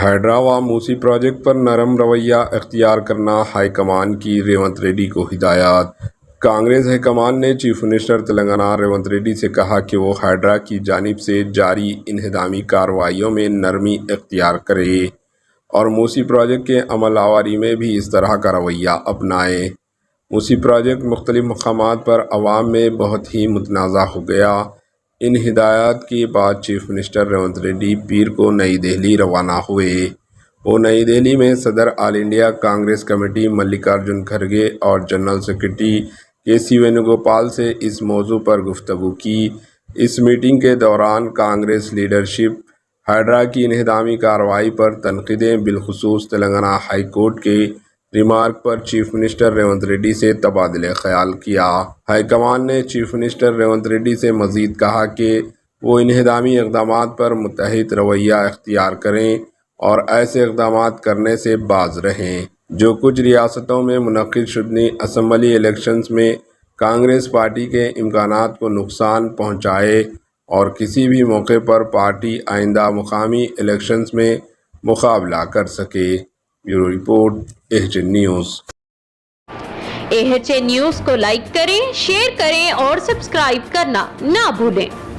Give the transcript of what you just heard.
Hydra و موسی project پر نرم رویہ اختیار کرنا، ہائی کمان کی ریونت ریڈی کو ہدایت۔ کانگریس ہائی کمان نے چیف منسٹر تلنگانہ ریونت ریڈی سے کہا کہ وہ ہائیڈرا کی جانب سے جاری انہدامی کارروائیوں میں نرمی اختیار کرے اور موسی پروجیکٹ کے عمل آوری میں بھی اس طرح کا رویہ اپنائے۔ موسی پروجیکٹ مختلف مقامات پر عوام میں بہت ہی متنازع ہو گیا۔ ان ہدایات کے بعد چیف منسٹر ریونت ریڈی پیر کو نئی دہلی روانہ ہوئے۔ وہ نئی دہلی میں صدر آل انڈیا کانگریس کمیٹی ملکارجن کھڑگے اور جنرل سیکرٹری کے سی وینوگوپال سے اس موضوع پر گفتگو کی۔ اس میٹنگ کے دوران کانگریس لیڈرشپ ہائیڈرا کی انہدامی کارروائی پر تنقیدیں، بالخصوص تلنگانہ ہائی کورٹ کے ریمارک پر چیف منسٹر ریونت ریڈی سے تبادلہ خیال کیا۔ ہائی کمان نے چیف منسٹر ریونت ریڈی سے مزید کہا کہ وہ انہدامی اقدامات پر متحد رویہ اختیار کریں اور ایسے اقدامات کرنے سے باز رہیں جو کچھ ریاستوں میں منعقد شدنی اسمبلی الیکشنز میں کانگریس پارٹی کے امکانات کو نقصان پہنچائے اور کسی بھی موقع پر پارٹی آئندہ مقامی الیکشنز میں مقابلہ کر سکے۔ Bureau report, AHN news. AHN news کو لائک کریں، شیئر کریں اور سبسکرائب کرنا نہ بھولیں۔